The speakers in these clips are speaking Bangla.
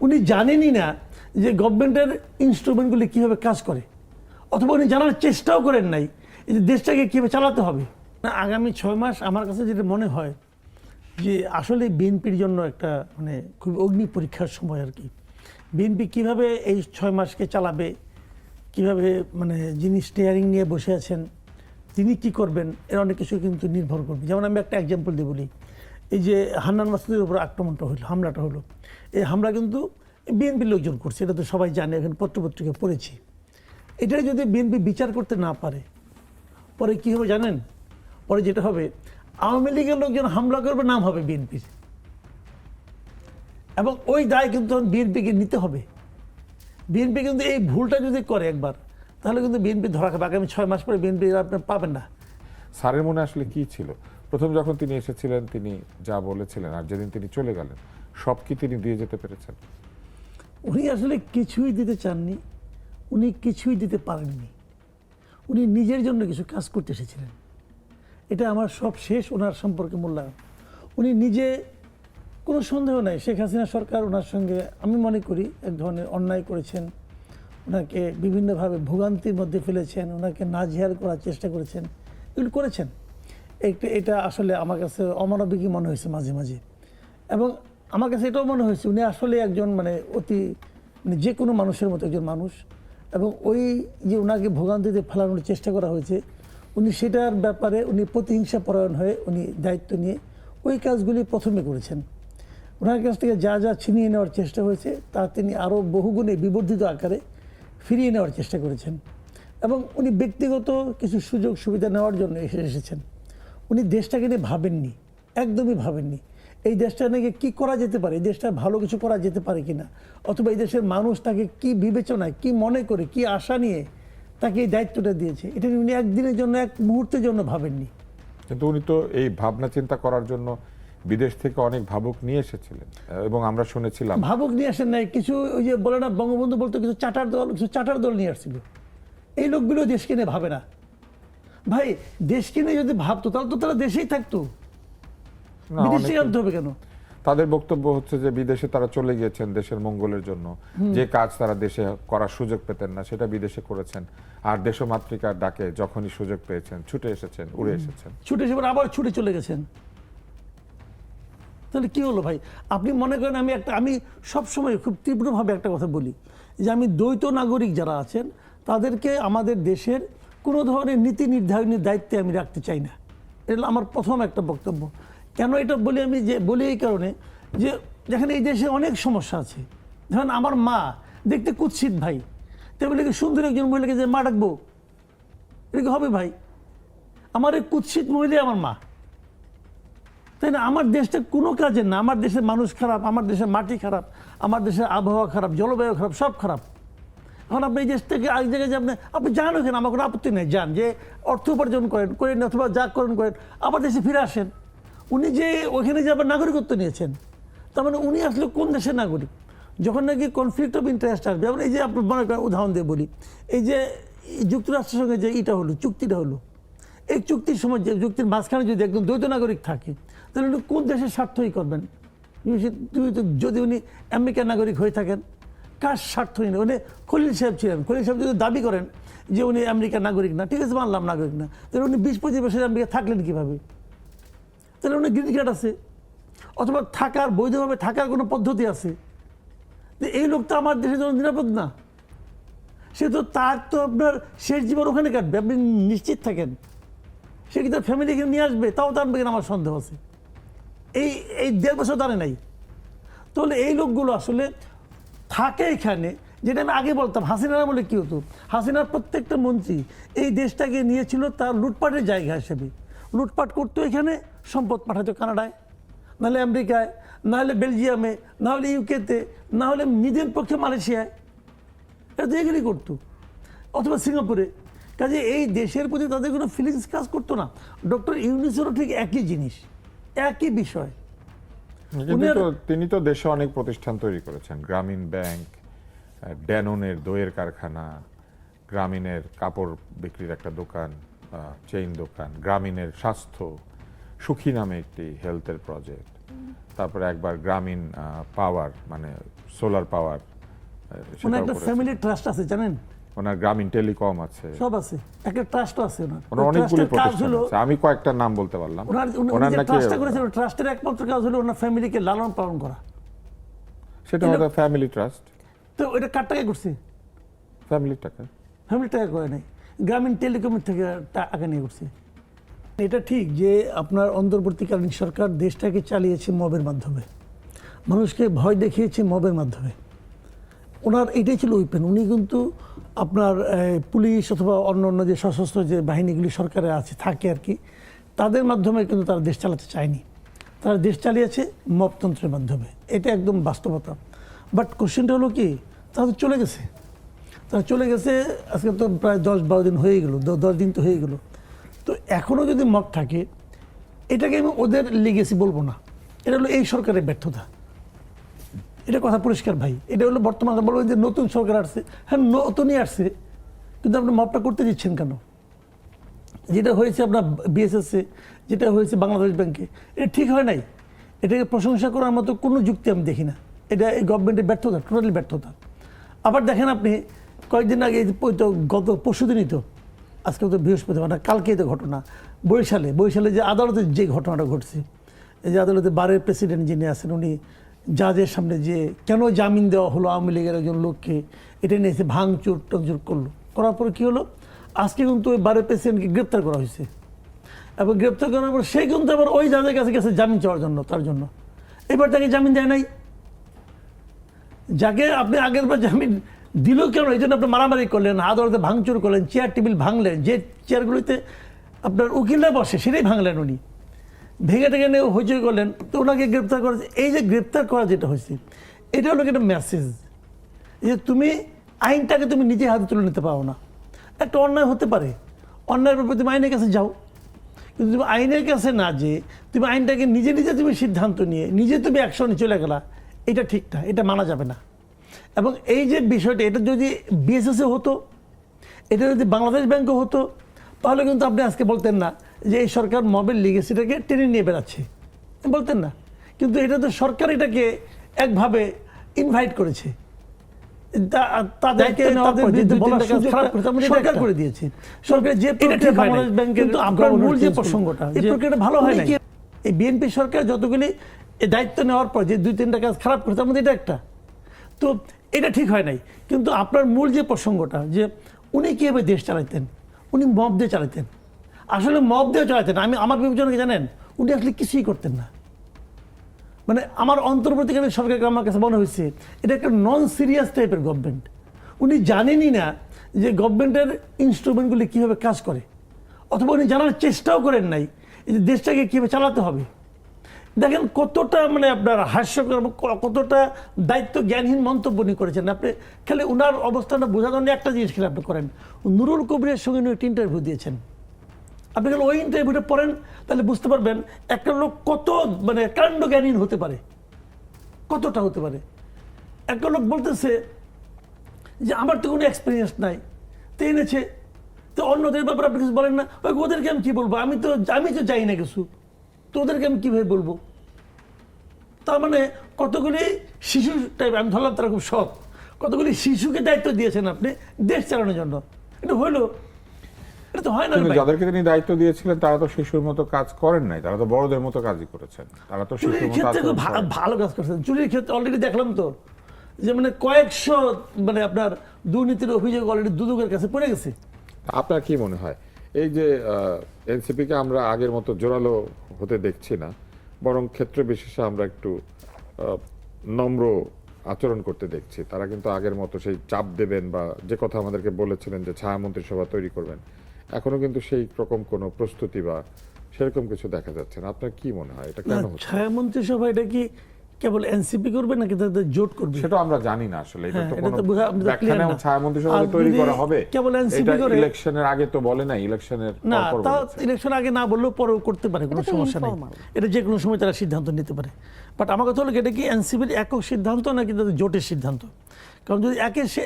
উনি জানেনই না যে গভর্নমেন্টের ইনস্ট্রুমেন্টগুলি কীভাবে কাজ করে, অথবা উনি জানার চেষ্টাও করেন নাই এই যে দেশটাকে কীভাবে চালাতে হবে। আগামী 6 মাস আমার কাছে যেটা মনে হয় যে আসলে বিএনপির জন্য একটা মানে খুব অগ্নি পরীক্ষার সময় আর কি। বিএনপি কীভাবে এই 6 মাসকে চালাবে, কিভাবে মানে যিনি স্টিয়ারিং নিয়ে বসে আছেন তিনি কি করবেন, এর অনেক কিছু কিন্তু নির্ভর করবে। যেমন আমি একটা এক্সাম্পল দিয়ে বলি, এই যে হান্নান মাসুদের উপর আক্রমণটা হলো, হামলাটা হলো, এই হামলা কিন্তু বিএনপির লোকজন করছে, এটা তো সবাই জানে, এখন পত্রপত্রিকা পড়েছি। এটা যদি বিএনপি বিচার করতে না পারে পরে কী হবে জানেন? পরে যেটা হবে, আওয়ামী লীগের লোকজন হামলা করবে, নাম হবে বিএনপির, এবং ওই দায় কিন্তু বিএনপিকে নিতে হবে। বিএনপি কিন্তু এই ভুলটা যদি করে একবার, তাহলে কিন্তু বিএনপি ধরা খাবে। আগামী 6 মাস পরে বিএনপি আপনি পাবেন না। স্যারের মনে আসলে কি ছিল প্রথম যখন তিনি এসেছিলেন, তিনি যা বলেছিলেন আর যেদিন তিনি চলে গেলেন, সব কি তিনি দিয়ে যেতে পেরেছেন? উনি আসলে কিছুই দিতে চাননি, উনি কিছুই দিতে পারেননি। উনি নিজের জন্য কিছু কাজ করতে এসেছিলেন, এটা আমার সব শেষ ওনার সম্পর্কে মূল্যায়ন। উনি নিজে, কোনো সন্দেহ নাই, শেখ হাসিনা সরকার ওনার সঙ্গে আমি মনে করি এক ধরনের অন্যায় করেছেন, ওনাকে বিভিন্নভাবে ভোগান্তির মধ্যে ফেলেছেন, ওনাকে নাজেহাল করার চেষ্টা করেছেন, এগুলো করেছেন। এটা আসলে আমার কাছে অমানবিকই মনে হয়েছে মাঝে মাঝে, এবং আমার কাছে এটাও মনে হয়েছে উনি আসলে একজন মানে অতি মানে যে কোনো মানুষের মতো একজন মানুষ, এবং ওই যে ওনাকে ভোগান্তিতে ফেলানোর চেষ্টা করা হয়েছে, উনি সেটার ব্যাপারে উনি প্রতিহিংসা পরায়ণ হয়ে উনি দায়িত্ব নিয়ে ওই কাজগুলি প্রথমে করেছেন। ওনার কাছ থেকে যা যা ছিনিয়ে নেওয়ার চেষ্টা হয়েছে তা তিনি আরও বহুগুণে বিবর্ধিত আকারে ফিরিয়ে নেওয়ার চেষ্টা করেছেন, এবং উনি ব্যক্তিগত কিছু সুযোগ সুবিধা নেওয়ার জন্য এসেছেন। উনি দেশটাকে নিয়ে ভাবেননি, একদমই ভাবেননি এই দেশটা নাকি কী করা যেতে পারে, এই দেশটা ভালো কিছু করা যেতে পারে কিনা, অথবা এই দেশের মানুষ তাকে কী বিবেচনায়, কী মনে করে, কী আশা নিয়ে তাকে এই দায়িত্বটা দিয়েছে, এটা উনি একদিনের জন্য, এক মুহূর্তের জন্য ভাবেননি। কিন্তু উনি তো এই ভাবনা চিন্তা করার জন্য বিদেশ থেকে অনেক ভাবুক নিয়ে এসেছিলেন, এবং আমরা শুনেছিলাম ভাবুক নিয়ে আসেন নাই, কিছু ওই যে বলে না বঙ্গবন্ধু বলতো কিছু চাটার দল নিয়ে আসছিল। এই লোকগুলো দেশকে নিয়ে ভাবে না ভাই। দেশকে নিয়ে যদি ভাবতো তাহলে তো তারা দেশেই থাকতো, না, বিদেশে আনতে হবে কেন? তাদের বক্তব্য হচ্ছে যে বিদেশে তারা চলে গিয়েছেন দেশের মঙ্গলের জন্য, যে কাজ তারা দেশে করার সুযোগ পেতেন না সেটা বিদেশে করেছেন, আর দেশমাতৃকার ডাকে যখনই সুযোগ পেয়েছেন ছুটে এসেছেন, উড়ে এসেছেন, ছুটে এসে আবার ছুটে চলে গেছেন। তাহলে কি হলো ভাই? আপনি মনে করেন আমি সবসময় খুব তীব্রভাবে একটা কথা বলি যে আমি দ্বৈত নাগরিক যারা আছেন তাদেরকে আমাদের দেশের কোনো ধরনের নীতি নির্ধারণের দায়িত্বে আমি রাখতে চাই না। এটা আমার প্রথম একটা বক্তব্য। কেন এটা বলি? আমি যে বলি এই কারণে যে যেখানে এই দেশে অনেক সমস্যা আছে, ধরেন আমার মা দেখতে কুৎসিত ভাই, তাই বলে কি সুন্দর একজন মহিলাকে যে মা ডাকবো, এটা কি হবে ভাই? আমার এই কুৎসিত মহিলাই আমার মা, তাই না? আমার দেশটা কোনো কাজের না, আমার দেশের মানুষ খারাপ, আমার দেশের মাটি খারাপ, আমার দেশের আবহাওয়া খারাপ, জলবায়ু খারাপ, সব খারাপ। এখন আপনি এই দেশ থেকে আরেক জায়গায় যে আপনি যান ওখানে, আমার কোনো আপত্তি নেই, যান, যে অর্থ উপার্জন করেন অথবা যা করেন আবার দেশে ফিরে আসেন। উনি যে ওখানে যে আবার নাগরিকত্ব নিয়েছেন, তার মানে উনি আসলে কোন দেশের নাগরিক? যখন নাকি কনফ্লিক্ট অফ ইন্টারেস্ট আসবে, যেমন এই যে আপনি মনে করেন, উদাহরণ দিয়ে বলি, এই যে যুক্তরাষ্ট্রের সঙ্গে যে চুক্তিটা হলো, এই চুক্তির সময় যে চুক্তির মাঝখানে যদি একদম দ্বৈত নাগরিক থাকে, তাহলে উনি কোন দেশের স্বার্থই করবেন? যদি উনি আমেরিকার নাগরিক হয়ে থাকেন, কার স্বার্থই নেই? উনি খলিল সাহেব ছিলেন, খলিল সাহেব যদি দাবি করেন যে উনি আমেরিকার নাগরিক না, ঠিক আছে মানলাম নাগরিক না, তাহলে উনি 20-25 বছর আমেরিকা থাকলেন কীভাবে? তাহলে উনি গ্রিন কার্ড আছে, অথবা থাকার বৈধভাবে থাকার কোনো পদ্ধতি আছে। এই লোক তো আমার দেশের জন্য নিরাপদ না, সে তো তার তো আপনার শেষ জীবন ওখানে কাটবে, আপনি নিশ্চিত থাকেন। সে কি তার ফ্যামিলিকে নিয়ে আসবে? তাও তো আনবে কিনা আমার সন্দেহ আছে। এই 1.5 বছর দাঁড়ে নাই। তাহলে এই লোকগুলো আসলে থাকে এখানে, যেটা আমি আগে বলতাম হাসিনার আমলে কী হতো, হাসিনার প্রত্যেকটা মন্ত্রী এই দেশটাকে নিয়েছিল তার লুটপাটের জায়গা হিসেবে। লুটপাট করতো এখানে, সম্পদ পাঠাতো কানাডায়, নাহলে আমেরিকায়, নাহলে বেলজিয়ামে, নাহলে ইউকেতে, নাহলে নিজের পক্ষে মালয়েশিয়ায়, এটা তো এগুলি করতো, অথবা সিঙ্গাপুরে। কাজে এই দেশের প্রতি তাদের কোনো ফিলিংস কাজ করতো না। ডক্টর ইউনূসেরও ঠিক একই জিনিস, একই বিষয়। তিনি তো দেশে অনেক প্রতিষ্ঠান তৈরি করেছেন, গ্রামীণ ব্যাংক, ড্যানোনের দইয়ের কারখানা, গ্রামীণের কাপড় বিক্রির একটা দোকান, চেইন দোকান, গ্রামীণের স্বাস্থ্য সুখী নামে একটি হেলথের প্রজেক্ট, তারপরে একবার গ্রামীণ পাওয়ার মানে সোলার পাওয়ার, ওনার একটা ফ্যামিলি ট্রাস্ট আছে জানেন, ওনার গ্রামীণ টেলিকম আছে, সব আছে, একটা ট্রাস্টও আছে ওনার। ওনার অনেকগুলো ট্রাস্টের কাজ প্রতিষ্ঠান হলো আছে, আমি কয়েকটা নাম বলতে পারলাম। ওনার যে নাকি ট্রাস্টটা করেছেন, ট্রাস্টের একমাত্র কাজ হলো ওনার ফ্যামিলিকে লালন পালন করা। সেটা হলো ফ্যামিলি ট্রাস্ট। তো ওইটা কার টাকায় করছে? ফ্যামিলির টাকা। ফ্যামিলি টাকা করে নাই, গ্রামীণ টেলিকমের থেকে টাকা নিয়ে করছে। এটা ঠিক যে আপনার অন্তর্বর্তীকালীন সরকার দেশটাকে চালিয়েছে মবের মাধ্যমে, মানুষকে ভয় দেখিয়েছে মবের মাধ্যমে। ওনার এটাই ছিল উইপেন। উনি কিন্তু আপনার পুলিশ অথবা অন্য অন্য যে সশস্ত্র যে বাহিনীগুলি সরকারে আছে থাকে আর কি, তাদের মাধ্যমে কিন্তু তারা দেশ চালাতে চায়নি। তারা দেশ চালিয়েছে মবতন্ত্রের মাধ্যমে, এটা একদম বাস্তবতা। বাট কোশ্চেনটা হলো কি, তারা তো চলে গেছে, তারা চলে গেছে আজকে তো প্রায় 10-12 দিন হয়ে গেল, 10 দিন তো হয়ে গেল। তো এখনও যদি মব থাকে, এটাকে আমি ওদের লিগেসি বলবো না, এটা হলো এই সরকারের ব্যর্থতা। এটা কথা পরিষ্কার ভাই, এটা হলো বর্তমানে বলবেন যে নতুন সরকার আসছে, হ্যাঁ নতুনই আসছে, কিন্তু আপনি মবটা করতে দিচ্ছেন কেন? যেটা হয়েছে আপনার বিএসএসে, যেটা হয়েছে বাংলাদেশ ব্যাংকে, এটা ঠিক হয় নাই। এটাকে প্রশংসা করার মতো কোনো যুক্তি আমি দেখি না। এটা এই গভর্নমেন্টের ব্যর্থতা, টোটালি ব্যর্থতা। আবার দেখেন আপনি কয়েকদিন আগে তো গত পরশুদিনই তো, আজকে তো বৃহস্পতিবার না, কালকেই তো ঘটনা, বরিশালে যে আদালতে যে ঘটনাটা ঘটছে, এই যে আদালতে বারের প্রেসিডেন্ট যিনি আছেন উনি জাজের সামনে যে কেন জামিন দেওয়া হলো আওয়ামী লীগের একজন লোককে, এটা নিয়ে এসে ভাঙচুর টংচুর করলো, করার পরে কী হলো, আজকে কিন্তু ওই বারের প্রেসিডেন্টকে গ্রেপ্তার করা হয়েছে। এবং গ্রেপ্তার করার পর সে কিন্তু আবার ওই জাজের কাছে গেছে জামিন চাওয়ার জন্য, তার জন্য এবার তাকে জামিন দেয় নাই। যাকে আপনি আগের বার জামিন দিল কেন, এই জন্য আপনি মারামারি করলেন, আদালতে ভাঙচুর করলেন, চেয়ার টেবিল ভাঙলেন, যে চেয়ারগুলিতে আপনার উকিলরা বসে সেটাই ভাঙলেন উনি, ভেঙে টেঙে নিয়ে হইচই করলেন, তো ওনাকে গ্রেপ্তার করা। এই যে গ্রেপ্তার করা যেটা হয়েছে, এটা হলো একটা মেসেজ যে তুমি আইনটাকে তুমি নিজে হাতে তুলে নিতে পারো না। একটা অন্যায় হতে পারে, অন্যায়ের ব্যাপারে তুমি আইনের কাছে যাও, কিন্তু তুমি আইনের কাছে না যে তুমি আইনটাকে নিজে নিজে তুমি সিদ্ধান্ত নিয়ে নিজে তুমি অ্যাকশনে চলে গেলা, এটা ঠিক না, এটা মানা যাবে না। এবং এই যে বিষয়টা, এটা যদি বিএসএসে হতো, এটা যদি বাংলাদেশ ব্যাংকে হতো, তাহলে কিন্তু আপনি আজকে বলতেন না যে এই সরকার মবের লিগেসিটাকে টেনে নিয়ে বেড়াচ্ছে, বলতেন না। কিন্তু এটা তো সরকার এটাকে একভাবে ইনভাইট করেছে, তাদেরকে সরকার করে দিয়েছে। সরকার যে বাংলাদেশ ব্যাংকের, কিন্তু আপনার মূল যে প্রসঙ্গটা, এই প্রক্রিয়াটা ভালো হয় না। এই বিএনপি সরকার যতগুলি দায়িত্ব নেওয়ার পর যে 2-3টা কাজ খারাপ করেছে, তার মধ্যে এটা একটা। তো এটা ঠিক হয় নাই। কিন্তু আপনার মূল যে প্রসঙ্গটা, যে উনি কীভাবে দেশ চালাতেন, উনি মব দিয়ে চালাতেন, আসলে মব দিয়ে চালাতেন। আমার বিবেচনাকে জানেন, উনি আসলে কিছুই করতেন না। মানে আমার অন্তর্বর্তীকালীন সরকারকে আমার কাছে মনে হয়েছে এটা একটা নন সিরিয়াস টাইপের গভর্নমেন্ট। উনি জানেনই না যে গভর্নমেন্টের ইনস্ট্রুমেন্টগুলি কীভাবে কাজ করে, অথবা উনি জানার চেষ্টাও করেন নাই যে দেশটাকে কীভাবে চালাতে হবে। দেখেন কতটা মানে আপনার হাস্যকর, কতটা দায়িত্ব জ্ঞানহীন মন্তব্য উনি করেছেন। আপনি খালি ওনার অবস্থানটা বোঝার জন্য একটা জিনিস খেলে আপনি করেন, নুরুল কবিরের সঙ্গে উনি একটা ইন্টারভিউ দিয়েছেন। আপনি খালি ওই ইন্টারভিউটা পড়েন, তাহলে বুঝতে পারবেন একটা লোক কত মানে কাণ্ড জ্ঞানহীন হতে পারে, কতটা হতে পারে। একটা লোক বলতেছে যে আমার তো কোনো এক্সপিরিয়েন্স নাই, তো এনেছে, তো অন্যদের ব্যাপারে আপনি কিছু বলেন না। ওদেরকে আমি কী বলবো, আমি তো যাই না কিছু, তো ওদেরকে আমি কীভাবে বলবো? তার মানে কতগুলি শিশু টাইপ, আমি ধরলাম তারা খুব সৎ, কতগুলি শিশুকে দায়িত্ব দিয়েছেন আপনি দেশ চালানোর জন্য। এটা হইলো? এটা তো হয় না। যাদেরকে তিনি দায়িত্ব দিয়েছিলেন তারা তো শিশুর মতো কাজ করেন নাই, তারা তো বড়দের মতো কাজই করেছেন। তারা তো শিশুর মতো ভালো কাজ করেছেন। চুরির ক্ষেত্রে অলরেডি দেখলাম তো যে মানে কয়েকশো মানে আপনার দুর্নীতির অভিযোগ অলরেডি দুদকের কাছে পড়ে গেছে। আপনার কি মনে হয় এই যে এনসিপিকে আমরা আগের মতো জোরালো হতে দেখছি না, বরং ক্ষেত্র বিশেষে আমরা একটু নম্র আচরণ করতে দেখছি? তারা কিন্তু আগের মতো সেই চাপ দেবেন বা যে কথা আমাদেরকে বলেছিলেন যে ছায়া মন্ত্রিসভা তৈরি করবেন, এখনো কিন্তু সেই রকম কোনো প্রস্তুতি বা সেরকম কিছু দেখা যাচ্ছে না। আপনার কি মনে হয় এটা কেন হচ্ছে? ছায়া মন্ত্রিসভা এটা কি কেবল এনসিপি করবে নাকি তাদের জোট করবে সেটা আমরা জানি না। আসলে এটা তো কোনো ব্যাখ্যা নেই। ছায়া মন্ত্রিসভা তৈরি করা হবে কেবল এনসিপি করে, ইলেকশনের আগে তো বলে না, ইলেকশনের না তা ইলেকশন আগে না বললেও পরেও করতে পারে, কোনো সমস্যা নেই। এটা যে কোনো সময় তারা সিদ্ধান্ত নিতে পারে। বাট আমার কথা হলো এটা কি এনসিপির একক সিদ্ধান্ত নাকি তাদের জোটের সিদ্ধান্ত? কারণ যদি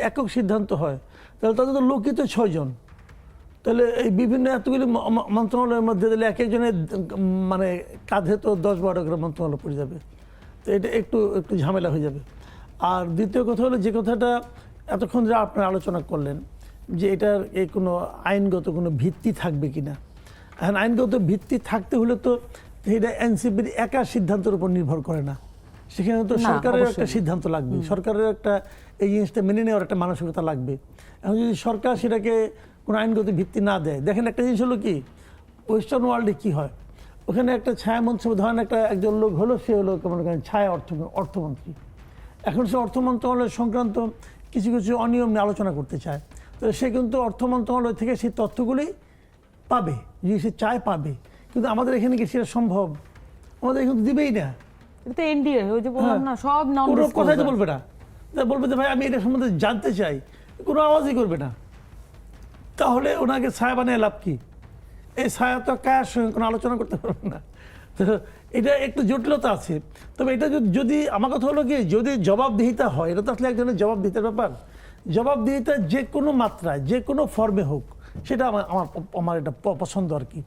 একক সিদ্ধান্ত হয় তাহলে তাদের তো লোকই তো 6 জন, তাহলে এই বিভিন্ন এতগুলি মন্ত্রণালয়ের মধ্যে দিলে এক একজনের মানে কাঁধে তো 10-12 করে মন্ত্রণালয় পড়ে যাবে। তো এটা একটু একটু ঝামেলা হয়ে যাবে। আর দ্বিতীয় কথা হলো, যে কথাটা এতক্ষণ যা আপনারা আলোচনা করলেন যে এটার কোনো আইনগত কোনো ভিত্তি থাকবে কিনা, এখন আইনগত ভিত্তি থাকতে হলে তো এটা এনসিপির একা সিদ্ধান্তের উপর নির্ভর করে না, সেখানে তো না, সরকারের অবশ্যই একটা সিদ্ধান্ত লাগবে, সরকারের একটা এই জিনিসটা মেনে নেওয়ার একটা মানসিকতা লাগবে। এখন যদি সরকার সেটাকে কোনো আইনগত ভিত্তি না দেয়, দেখেন একটা জিনিস হলো কি, ওয়েস্টার্ন ওয়ার্ল্ডে কি হয়, ওখানে একটা ছায়া মন্ত্রী, ধরেন একজন লোক হলো, সে হলো মনে করেন ছায়া অর্থমন্ত্রী। এখন সে অর্থ মন্ত্রণালয় সংক্রান্ত কিছু কিছু অনিয়ম নিয়ে আলোচনা করতে চায়, তো সে কিন্তু অর্থ মন্ত্রণালয় থেকে সেই তথ্যগুলি পাবে, যদি সে চায় পাবে। কিন্তু আমাদের এখানে কি সেটা সম্ভব? আমাদের এখানে দিবেই না, এটা তো এনডিএ, ওই যে বললাম না, সব নন কোনো কথাই তো ডিসক্লোজার। বলবে না। বলবে যে ভাই আমি এটা সম্বন্ধে জানতে চাই, কোনো আওয়াজই করবে না। তাহলে ওনাকে ছায়া বানিয়ে লাভ কি? এই ছায়া তো কার সঙ্গে কোনো আলোচনা করতে পারবে না। তো এটা একটু জটিলতা আছে। তবে এটা যদি, আমার কথা হলো কি, যদি জবাবদিহিতা হয়, এটা তো আসলে এক ধরনের জবাবদিহিতার ব্যাপার। জবাবদিহিতা যে কোনো মাত্রায়, যে কোনো ফর্মে হোক, সেটা আমার এটা পছন্দ আর কি।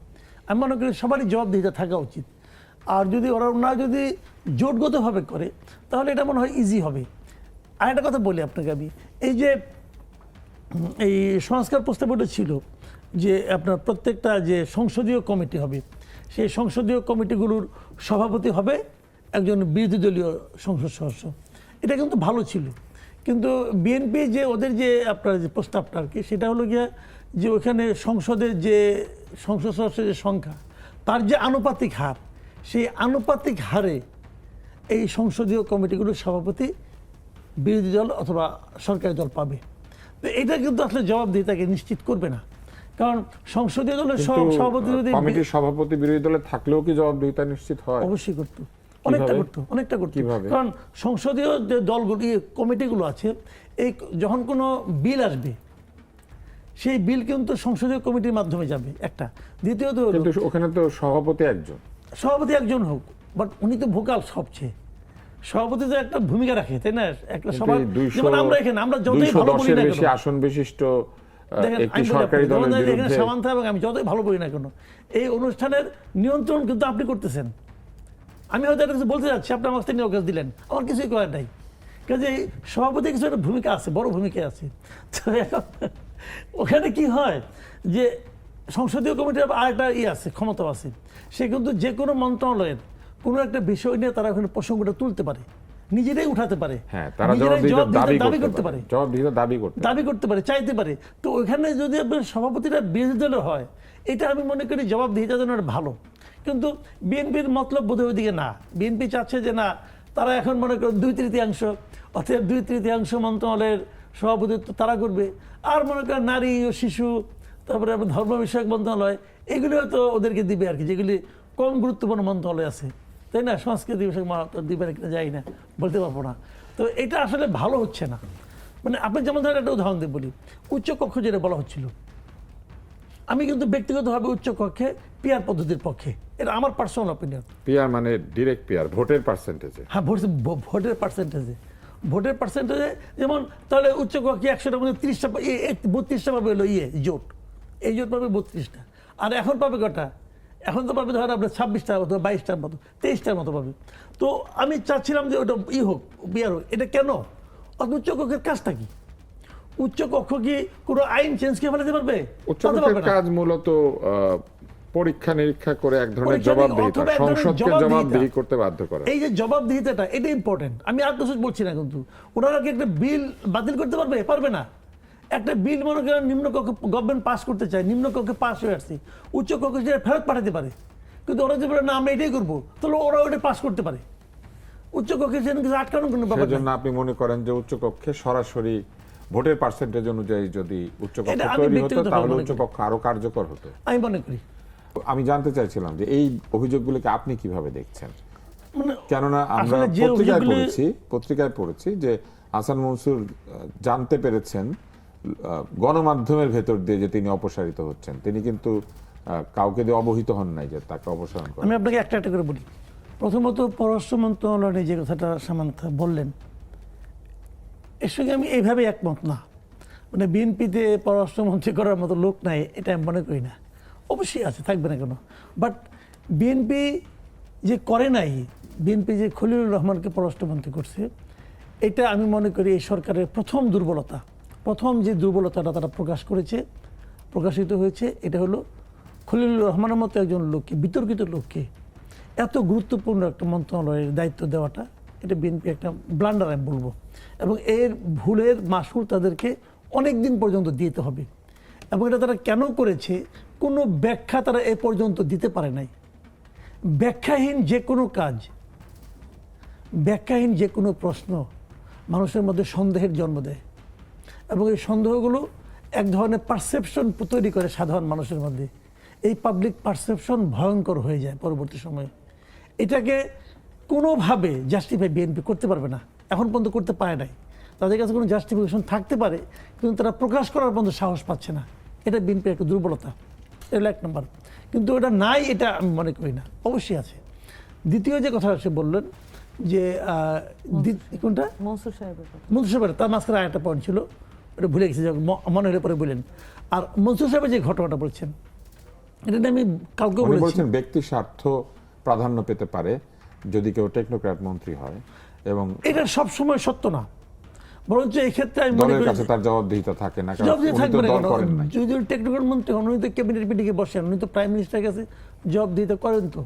আমি মনে করি সবারই জবাবদিহিতা থাকা উচিত। আর যদি ওরা যদি জোটগতভাবে করে, তাহলে এটা মনে হয় ইজি হবে। আর একটা কথা বলি আপনাকে আমি, এই যে এই সংস্কার প্রস্তাবটা ছিল যে আপনার প্রত্যেকটা যে সংসদীয় কমিটি হবে, সেই সংসদীয় কমিটিগুলোর সভাপতি হবে একজন বিরোধী দলীয় সংসদ সদস্য। এটা কিন্তু ভালো ছিল, কিন্তু বিএনপি যে ওদের যে আপনার যে প্রস্তাবটা আর কি, সেটা হলো গিয়ে যে ওখানে সংসদের যে সংসদ সদস্যের যে সংখ্যা, তার যে আনুপাতিক হার, সেই আনুপাতিক হারে এই সংসদীয় কমিটিগুলোর সভাপতি বিরোধী দল অথবা সরকারি দল পাবে। তো এটা কিন্তু আসলে জবাবদিহিতাকে নিশ্চিত করবে না, কারণ সংসদীয় দলের সভাপতি যদি কমিটির সভাপতি বিরোধী দলে থাকলেও কি জবাবদিহিতা নিশ্চিত হয়? অবশ্যই করতো, অনেকটা করতো। কিভাবে? কারণ সংসদীয় যে দলগুলো, কমিটিগুলো আছে, এই যখন কোনো বিল আসবে, সেই বিল কিন্তু সংসদীয় কমিটির মাধ্যমে যাবে একটা। দ্বিতীয়ত হলো, কিন্তু ওখানে তো সভাপতি একজন। সভাপতি একজন হোক, বাট উনি তো ভোকাল সবচেয়ে। সভাপতি তো একটা ভূমিকা রাখে, তাই না? একটা সভা, যেমন আমরা এখানে আমরা যতই ভালো বলি না বেশি কেন, আসন বিশিষ্ট দেখেন একটি সরকারি দলের বিরুদ্ধে, সামান্তা এবং আমি যতই ভালো বলি না কেন, এই অনুষ্ঠানের নিয়ন্ত্রণ কিন্তু আপনি করতেছেন। আমি হয়তো একটা কিছু বলতে যাচ্ছি, আপনি আমার থেকে অভ্যাস দিলেন, আমার কিছুই করার নাই। কাজে সভাপতি কিছু একটা ভূমিকা আছে, বড় ভূমিকা আছে। তো এখন ওখানে কি হয় যে সংসদীয় কমিটির আরেকটা আছে, ক্ষমতা আছে, সে কিন্তু যে কোনো মন্ত্রণালয়ের কোনো একটা বিষয় নিয়ে তারা ওখানে প্রসঙ্গটা তুলতে পারে, নিজেরাই উঠাতে পারে, হ্যাঁ, তারা নিজেরাই জবাবদিহিতা দাবি করতে পারে, দাবি করতে পারে, চাইতে পারে। তো ওখানে যদি আপনার সভাপতিরা বিরোধী দলের হয়, এটা আমি মনে করি জবাবদিহিতার জন্য ভালো। কিন্তু বিএনপির মতলব বোধহয় ওইদিকে না। বিএনপি চাচ্ছে যে না, তারা এখন মনে করেন 2/3, অর্থাৎ 2/3 মন্ত্রণালয়ের সভাপতিত্ব তারা করবে। আর মনে করেন নারী ও শিশু, তারপরে আপনার ধর্ম বিষয়ক মন্ত্রণালয়, এগুলি হয়তো ওদেরকে দিবে আর কি, যেগুলি কম গুরুত্বপূর্ণ মন্ত্রণালয় আছে, তাই না? সংস্কৃতি বিষয়ক দিবে কিনা যাই না, বলতে পারবো না। তো এটা আসলে ভালো হচ্ছে না। মানে আপনি যেমন ধরেন একটা উদাহরণ দিয়ে বলি, উচ্চকক্ষ যেটা বলা হচ্ছিল, আমি কিন্তু ব্যক্তিগতভাবে উচ্চকক্ষে পিআর পদ্ধতির পক্ষে, এটা আমার পার্সোনাল অপিনিয়ন। পিআর মানে ডিরেক্ট পিআর, ভোটের পার্সেন্টেজে। হ্যাঁ, ভোটের পার্সেন্টেজে যেমন, তাহলে উচ্চকক্ষে 100টার মধ্যে 30টা 32টা পাবে হলো জোট, এই জোট পাবে 32টা। আর এখন পাবে কটা? এখন তো পাবে ধরেন আপনার 26টা অথবা 22টার মতো, 23টার মতো পাবে। তো আমি চাচ্ছিলাম যে ওটা হোক, বিয়ার হোক। এটা কেন? উচ্চকক্ষের কাজটা কি? উচ্চকক্ষ কি কোনো আইন চেঞ্জ করে ফেলাতে পারবে? উচ্চকক্ষের কাজ মূলত পরীক্ষা নিরীক্ষা করে এক ধরনের জবাবদিহিতা, সংসদকে জবাবদিহি করতে বাধ্য করা। এই যে জবাবদিহিতাটা, এটা ইম্পর্টেন্ট। আমি আর কিছু বলছি না, কিন্তু ওনারা কি একটা বিল বাতিল করতে পারবে না। একটা বিল মনে করেন নিম্নকক্ষে গভর্নমেন্ট পাস করতে চায়, নিম্নকক্ষে পাস হয়ে আসছে, উচ্চকক্ষে সেটা ফেরত পাঠাতে পারে। কিন্তু ওরা যে বলে না আমরা এটাই করবো, তাহলে ওরা ওটা পাস করতে পারে। উচ্চকক্ষে সেখানে কিছু আটকানোর কোনো ব্যাপার সেজন্য আপনি মনে করেন যে উচ্চকক্ষে সরাসরি ভোটের পার্সেন্টেজ অনুযায়ী যদি উচ্চকক্ষ তৈরি হতো, তাহলে উচ্চকক্ষ আরো কার্যকর হতো, আমি মনে করি। আমি জানতে চাইছিলাম যে এই অভিযোগগুলোকে আপনি কিভাবে দেখছেন? মানে কেননা আমরা পত্রিকায় পড়েছি যে হাসান মনসুর জানতে পেরেছেন গণমাধ্যমের ভেতর দিয়ে যে তিনি অপসারিত হচ্ছেন, তিনি কিন্তু কাউকে দিয়ে অবহিত হন নাই যে তাকে অপসারণ করা। আমি আপনাকে একটা একটা করে বলি। প্রথমত পররাষ্ট্র মন্ত্রণালয়ে যে কথাটা সামান্থা বললেন, এর সঙ্গে আমি এইভাবে একমত না। মানে বিএনপিতে পররাষ্ট্রমন্ত্রী করার মতো লোক নাই, এটা আমি মনে করি না। অবশ্যই আছে, থাকবে না কেন। বাট বিএনপি যে করে নাই, বিএনপি যে খলিলুর রহমানকে পররাষ্ট্রমন্ত্রী করছে, এটা আমি মনে করি এই সরকারের প্রথম দুর্বলতা। প্রথম যে দুর্বলতাটা তারা প্রকাশিত হয়েছে, এটা হলো খলিলুর রহমানের মতো একজন লোককে, বিতর্কিত লোককে এত গুরুত্বপূর্ণ একটা মন্ত্রণালয়ের দায়িত্ব দেওয়াটা, এটা বিএনপি একটা ব্লান্ডার আমি বলবো। এবং এর ভুলের মাসুল তাদেরকে অনেক দিন পর্যন্ত দিতে হবে। এবং এটা তারা কেন করেছে, কোনো ব্যাখ্যা তারা এ পর্যন্ত দিতে পারে নাই। ব্যাখ্যাহীন যে কোনো কাজ, ব্যাখ্যাহীন যে কোনো প্রশ্ন মানুষের মধ্যে সন্দেহের জন্ম দেয়, এবং এই সন্দেহগুলো এক ধরনের পারসেপশন তৈরি করে সাধারণ মানুষের মধ্যে। এই পাবলিক পারসেপশন ভয়ঙ্কর হয়ে যায় পরবর্তী সময়ে। এটাকে কোনোভাবে জাস্টিফাই বিএনপি করতে পারবে না, এখন পর্যন্ত করতে পারে নাই। তাদের কাছে কোনো জাস্টিফিকেশন থাকতে পারে, কিন্তু তারা প্রকাশ করার পর্যন্ত সাহস পাচ্ছে না। এটা বিএনপির একটা দুর্বলতা, এটা এক নম্বর। কিন্তু এটা নাই, এটা আমি মনে করি না, অবশ্যই আছে। দ্বিতীয় যে কথা সে বললেন যে কোনটা, মনসুর সাহেবের কথা। মনসুর সাহেবের, তার মাঝখানে আরেকটা পয়েন্ট ছিল, এটা ভুলে গেছি, মনে হলে পরে বললেন। আর মনসুর সাহেবের যে ঘটনাটা বলছেন, এটা নিয়ে আমি কাউকে উনি বলেছি, বলছেন ব্যক্তি স্বার্থ প্রাধান্য পেতে পারে যদি কেউ টেকনোক্র্যাট মন্ত্রী হয়, এবং এটা সবসময় সত্য না। বরঞ্চ এই ক্ষেত্রে আমি মনে দলের করি কাছে তার জবাবদিহিতা থাকে না, কারণ জবাবদিহি উনি তো থাকবে না দল কেন? করেন নাই। যদি টেকনিক্যাল মন্ত্রী হন, উনি তো ক্যাবিনেট মিটিংয়ে বসেন, উনি তো প্রাইম মিনিস্টারের কাছে জবাবদিহিতা করেন তো।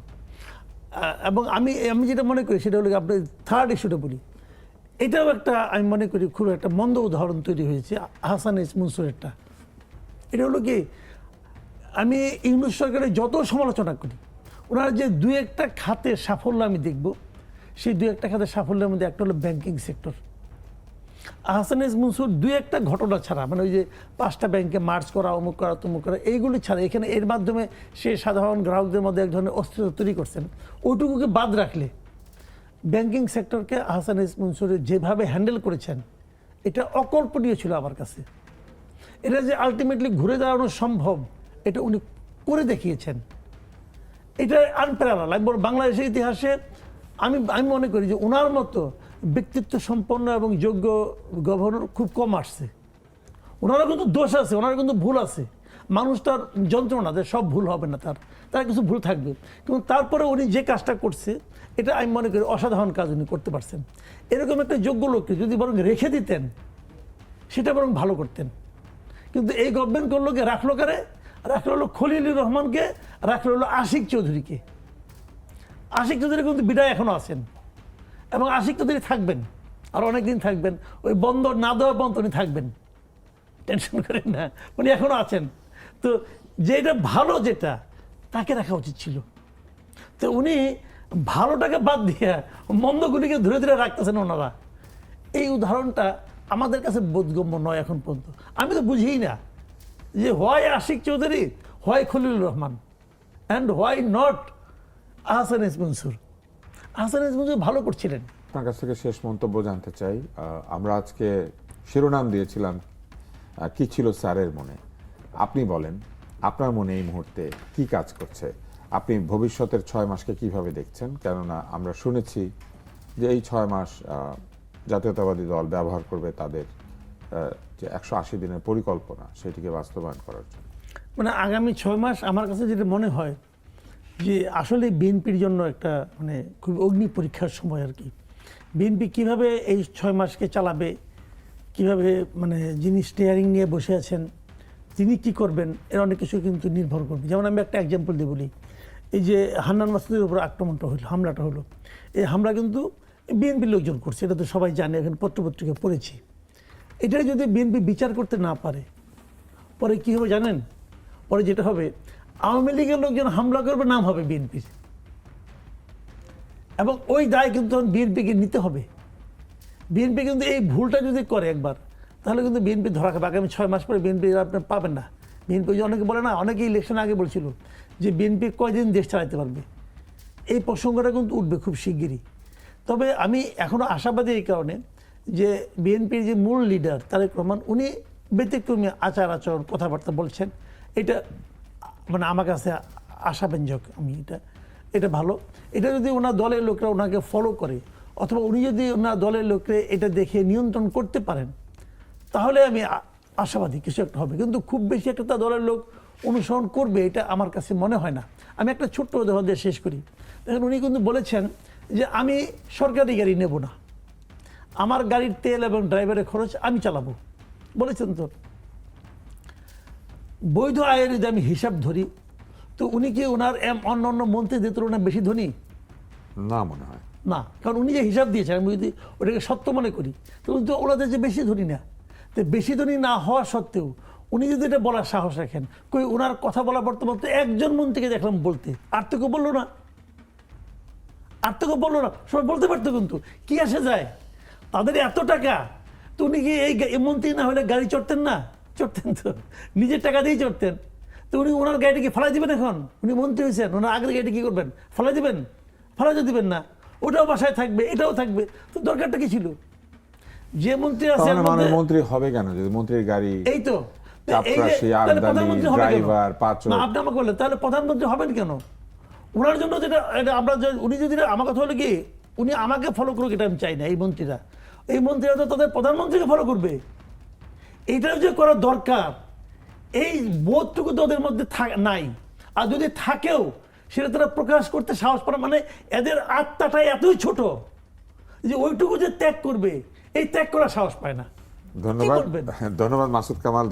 এবং আমি যেটা মনে করি সেটা হলো আপনার থার্ড ইস্যুটা বলি, এটাও একটা আমি মনে করি খুব একটা মন্দ উদাহরণ তৈরি হয়েছে আহসান এস মনসুরেরটা। এটা হলো কি, আমি ইউনূস সরকারের যত সমালোচনা করি, ওনার যে দু একটা খাতের সাফল্য আমি দেখব, সেই দু একটা খাতের সাফল্যের মধ্যে একটা হলো banking sector. Ahsan S Mansur দু একটা ঘটনা ছাড়া, মানে ওই যে 5টা ব্যাংকে মার্চ করা, অমুক করা, তমুক করা, এইগুলি ছাড়া এখানে এর মাধ্যমে সে সাধারণ গ্রাহকদের মধ্যে এক ধরনের অস্থিরতা তৈরি করছেন, ওইটুকুকে বাদ রাখলে ব্যাংকিং সেক্টরকে আহসান এস মনসুর যেভাবে হ্যান্ডেল করেছেন, এটা অকল্পনীয় ছিল আমার কাছে। এটা যে আলটিমেটলি ঘুরে দাঁড়ানো সম্ভব, এটা উনি করে দেখিয়েছেন। এটা আনপ্যারালাল। আমি বলব বাংলাদেশের ইতিহাসে আমি মনে করি যে ওনার মতো ব্যক্তিত্ব সম্পন্ন এবং যোগ্য গভর্নর খুব কম আসছে। ওনারও কিন্তু দোষ আছে, ওনারও কিন্তু ভুল আছে। মানুষ তার যন্ত্রণা, সব ভুল হবে না, তার কিছু ভুল থাকবে, কিন্তু তারপরে উনি যে কাজটা করছে, এটা আমি মনে করি অসাধারণ কাজ উনি করতে পারছেন। এরকম একটা যোগ্য লোককে যদি বরং রেখে দিতেন, সেটা বরং ভালো করতেন। কিন্তু এই গভর্নমেন্ট করলো কি, রাখলো কারে, রাখলো হলো খলিলুর রহমানকে, রাখলো হলো আশিক চৌধুরীকে। আশিক চৌধুরী কিন্তু বিদায় এখনো আছেন, এবং আশিক চৌধুরী থাকবেন, আর অনেকদিন থাকবেন। ওই বন্দর না দেওয়া পর্যন্ত উনি থাকবেন, টেনশন করেন না, উনি এখনো আছেন। তো যেটা ভালো, যেটা তাকে রাখা উচিত ছিল, তো উনি ভালোটাকে বাদ দিয়ে মন্দগুলিকে ধরে ধরে রাখতেছেন ওনারা। এই উদাহরণটা আমাদের কাছে বোধগম্য নয় এখন পর্যন্ত। আমি তো বুঝিই না যে হয় আশিক চৌধুরী, হয় Khalilur Rahman, and why not Ahsan S Mansur. Ahsan S Mansur ভালো করছিলেন। আপনার কাছ থেকে শেষ মন্তব্য জানতে চাই। আমরা আজকে শিরোনাম দিয়েছিলাম কি ছিল স্যারের মনে। আপনি বলেন, আপনার মনে এই মুহূর্তে কি কাজ করছে? আপনি ভবিষ্যতের 6 মাসকে কিভাবে দেখছেন? কেননা আমরা শুনেছি যে এই 6 মাস জাতীয়তাবাদী দল ব্যবহার করবে তাদের যে 180 দিনের পরিকল্পনা, সেটিকে বাস্তবায়ন করার জন্য। মানে আগামী 6 মাস আমার কাছে যেটা মনে হয় যে আসলে বিএনপির জন্য একটা মানে খুব অগ্নি পরীক্ষার সময় আর কি। বিএনপি কিভাবে এই 6 মাসকে চালাবে, কিভাবে মানে যিনি স্টিয়ারিং নিয়ে বসে আছেন তিনি কি করবেন, এর অনেক কিছু কিন্তু নির্ভর করবে। যেমন আমি একটা এক্সাম্পল দিয়ে বলি, এই যে হান্নান মাসুদের উপর আক্রমণটা হলো, হামলাটা হলো, এই হামলা কিন্তু বিএনপির লোকজন করছে, এটা তো সবাই জানে, এখন পত্রপত্রিকা পড়েছি। এটা যদি বিএনপি বিচার করতে না পারে, পরে কী হবে জানেন? পরে যেটা হবে, আওয়ামী লীগের লোকজন হামলা করবে, নাম হবে বিএনপির, এবং ওই দায় কিন্তু বিএনপিকে নিতে হবে। বিএনপি কিন্তু এই ভুলটা যদি করে একবার, তাহলে কিন্তু বিএনপি ধরা খাবে। আগামী 6 মাস পরে বিএনপি আপনার পাবেন না। বিএনপি অনেকে বলে না, অনেকে ইলেকশন আগে বলছিল যে বিএনপি কয়দিন দেশ চালাতে পারবে, এই প্রসঙ্গটা কিন্তু উঠবে খুব শিগগিরই। তবে আমি এখনও আশাবাদী এই কারণে যে বিএনপির যে মূল লিডার তারেক রহমান, উনি ব্যতিক্রমী আচার আচরণ কথাবার্তা বলছেন, এটা মানে আমার কাছে আশাব্যঞ্জক। আমি এটা ভালো। এটা যদি ওনার দলের লোকরা ওনাকে ফলো করে, অথবা উনি যদি ওনার দলের লোককে এটা দেখে নিয়ন্ত্রণ করতে পারেন, তাহলে আমি আশাবাদী কিছু একটা হবে। কিন্তু খুব বেশি একটা তার দলের লোক অনুসরণ করবে এটা আমার কাছে মনে হয় না। আমি একটা ছোট্ট উদাহরণ দিয়ে শেষ করি। দেখেন, উনি কিন্তু বলেছেন যে আমি সরকারি গাড়ি নেব না, আমার গাড়ির তেল এবং ড্রাইভারের খরচ আমি চালাবো, বলেছেন তো। বৈধ আয়ের যদি আমি হিসাব ধরি, তো উনি কি ওনার অন্য অন্য মন্ত্রীদের তুলনায় বেশি ধনী? না মনে হয় না, কারণ উনি যে হিসাব দিয়েছেন, আমি যদি ওটাকে সত্য মনে করি, তো উনি তো ওনাদের যে বেশি ধনী না। তো বেশি ধনী না হওয়া সত্ত্বেও উনি যদি এটা বলার সাহস রাখেন, কই ওনার কথা বলার বর্তমান তো একজন মন্ত্রীকে দেখলাম বলতে, আর তো কেউ বললো না, আর তো কেউ বললো না, সবাই বলতে পারতো, কিন্তু কি আসে যায়, তাদের এত টাকা। তো উনি কি এই মন্ত্রী না হলে গাড়ি চড়তেন না? চড়তেন তো, নিজের টাকা দিয়েই চড়তেন। তো উনি ওনার গাড়িটাকে ফেলাই দিবেন? এখন উনি মন্ত্রী হয়েছেন, ওনার আগের গাড়িটা কি করবেন? ফেলাই দিবেন? ফেলাই তো দিবেন না, ওটাও বাসায় থাকবে, এটাও থাকবে। তো দরকারটা কি ছিল? যে মন্ত্রী আছে তাহলে মানে মন্ত্রী হবে কেন যদি মন্ত্রীর গাড়ি এই তো চাপরাশি, তাহলে আমদানি, প্রধানমন্ত্রী হবে কেন? ড্রাইভার, পাচক? না, আপনি আমাকে বললেন, তাহলে প্রধানমন্ত্রী হবেন কেন? ওনার জন্য যেটা আমরা উনি যদি, আমার কথা হলো কি, উনি আমাকে ফলো করুক এটা আমি চাই না। এই মন্ত্রীরা তো তাদের প্রধানমন্ত্রীকে ফলো করবে, এইটাও যে করা দরকার, এই বোধটুকু তো ওদের মধ্যে নাই। আর যদি থাকেও সেটা তারা প্রকাশ করতে সাহস পায় না। মানে এদের আত্মাটাই এতই ছোট যে ওইটুকু যে ত্যাগ করবে, এই ত্যাগ করার সাহস পায় না। ধন্যবাদ, করবেন? ধন্যবাদ মাসুদ কামাল।